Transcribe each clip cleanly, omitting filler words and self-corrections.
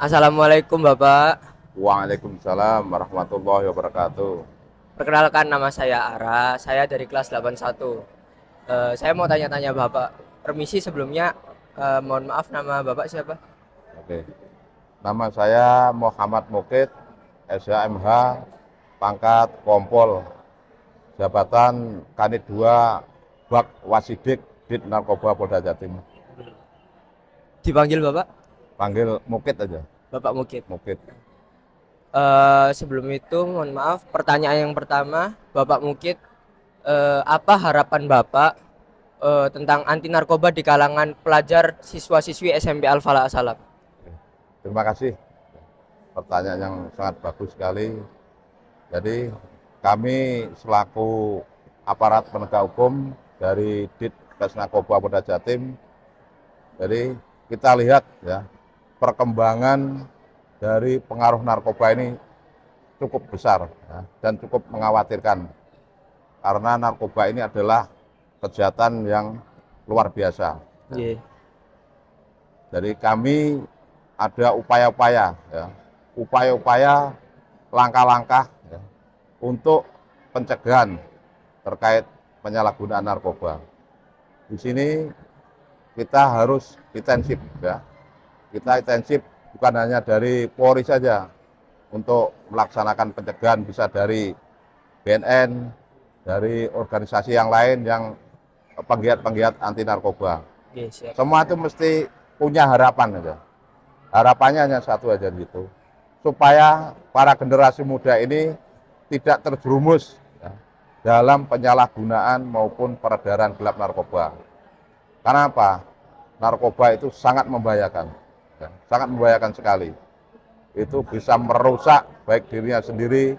Assalamualaikum Bapak. Waalaikumsalam warahmatullahi wabarakatuh. Perkenalkan nama saya Ara, saya dari kelas 81. Saya mau tanya-tanya Bapak. Permisi sebelumnya, mohon maaf nama Bapak siapa? Oke. Nama saya Muhammad Mukid, SHMH, pangkat Kompol, jabatan Kanit 2, Bak Wasidik, Dit Narkoba Polda Jatim. Dipanggil Bapak? Panggil Mukid aja, Bapak Mukid. Mukid. Sebelum itu mohon maaf, pertanyaan yang pertama, Bapak Mukid, apa harapan Bapak tentang anti narkoba di kalangan pelajar siswa-siswi SMP Al-Falah Salam? Terima kasih, pertanyaan yang sangat bagus sekali. Jadi kami selaku aparat penegak hukum dari Dit Narkoba Polda Jatim, jadi kita lihat ya perkembangan dari pengaruh narkoba ini cukup besar ya, dan cukup mengkhawatirkan karena narkoba ini adalah kejahatan yang luar biasa. Ya. Yeah. Jadi kami ada upaya-upaya, ya, upaya-upaya langkah-langkah ya, untuk pencegahan terkait penyalahgunaan narkoba. Di sini kita harus intensif, ya. Kita intensif bukan hanya dari Polri saja untuk melaksanakan pencegahan, bisa dari BNN, dari organisasi yang lain yang penggiat-penggiat anti narkoba. Yeah, siap. Semua itu mesti punya harapan aja. Harapannya hanya satu aja gitu, supaya para generasi muda ini tidak terjerumus ya, dalam penyalahgunaan maupun peredaran gelap narkoba. Karena apa? Narkoba itu sangat membahayakan, ya, sangat membahayakan sekali. Itu bisa merusak baik dirinya sendiri,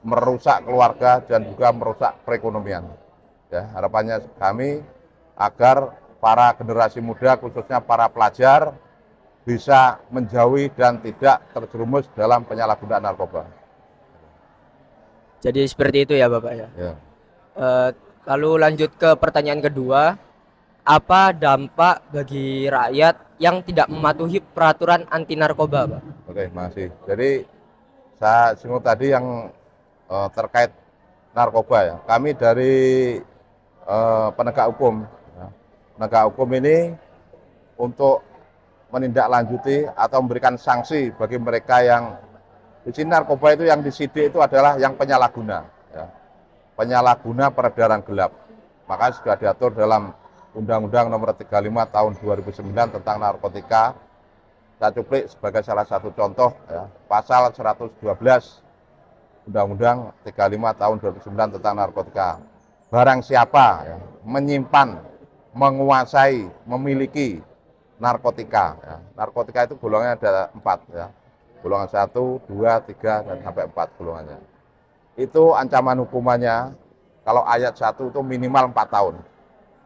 merusak keluarga, dan juga merusak perekonomian. Ya, harapannya kami agar para generasi muda, khususnya para pelajar, bisa menjauhi dan tidak terjerumus dalam penyalahgunaan narkoba. Jadi seperti itu ya Bapak ya. Ya. Eh, Lalu lanjut ke pertanyaan kedua, apa dampak bagi rakyat yang tidak mematuhi peraturan anti narkoba, Pak? Oke, masih. Jadi saya singgung tadi yang terkait narkoba ya. Kami dari penegak hukum, ya. Penegak hukum ini untuk menindaklanjuti atau memberikan sanksi bagi mereka yang di sini narkoba itu yang disidik itu adalah yang penyalahguna, ya. Penyalahguna peredaran gelap. Maka sudah diatur dalam Undang-Undang Nomor 35 Tahun 2009 tentang narkotika. Saya cuplik sebagai salah satu contoh, ya, pasal 112 Undang-Undang 35 Tahun 2009 tentang narkotika. Barang siapa ya, menyimpan, menguasai, memiliki narkotika. Ya. Narkotika itu golongannya ada 4 ya. Golongan 1, 2, 3, dan sampai 4 golongannya. Itu ancaman hukumannya kalau ayat 1 itu minimal 4 tahun.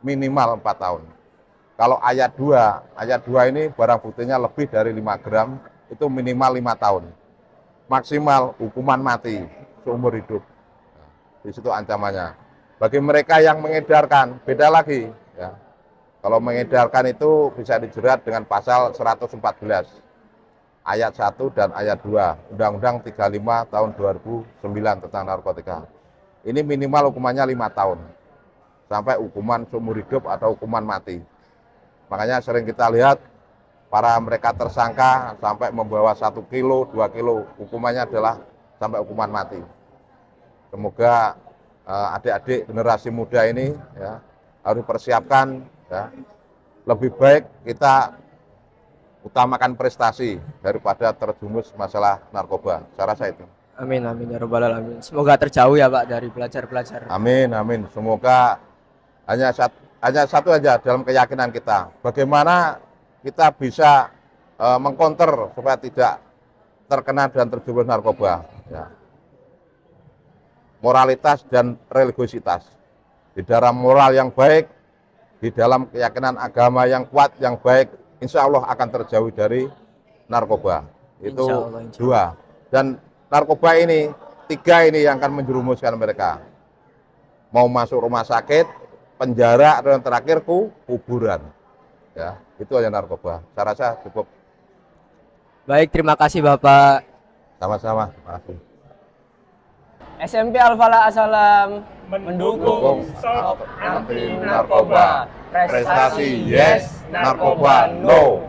Minimal 4 tahun. Kalau ayat 2 ini barang buktinya lebih dari 5 gram, itu minimal 5 tahun. Maksimal hukuman mati seumur hidup. Di situ ancamannya. Bagi mereka yang mengedarkan, beda lagi. Ya. Kalau mengedarkan itu bisa dijerat dengan pasal 114 ayat 1 dan ayat 2 Undang-Undang 35 tahun 2009 tentang narkotika. Ini minimal hukumannya 5 tahun sampai hukuman seumur hidup atau hukuman mati. Makanya sering kita lihat para mereka tersangka sampai membawa 1 kilo, 2 kilo, hukumannya adalah sampai hukuman mati. Semoga adik-adik generasi muda ini ya, harus dipersiapkan ya, lebih baik kita utamakan prestasi daripada terjumus masalah narkoba. Saya rasa itu. Amin amin ya robbal alamin. Semoga terjauh ya Pak dari pelajar-pelajar. Amin, amin. Semoga hanya satu aja dalam keyakinan kita. Bagaimana kita bisa mengkonter supaya tidak terkena dan terjerumus narkoba. Ya. Moralitas dan religiositas. Di dalam moral yang baik, di dalam keyakinan agama yang kuat, yang baik, insya Allah akan terjauh dari narkoba. Insya Itu Allah, insya Allah. 2. Dan narkoba ini, 3 ini yang akan menjerumuskan mereka. Mau masuk rumah sakit, penjara, atau yang terakhir kuburan. Ya, itu aja narkoba. Saya rasa cukup. Baik, terima kasih Bapak. Sama-sama. Makasih. SMP Al-Falah Assalam Mendukung Stop anti narkoba. Prestasi yes, narkoba no.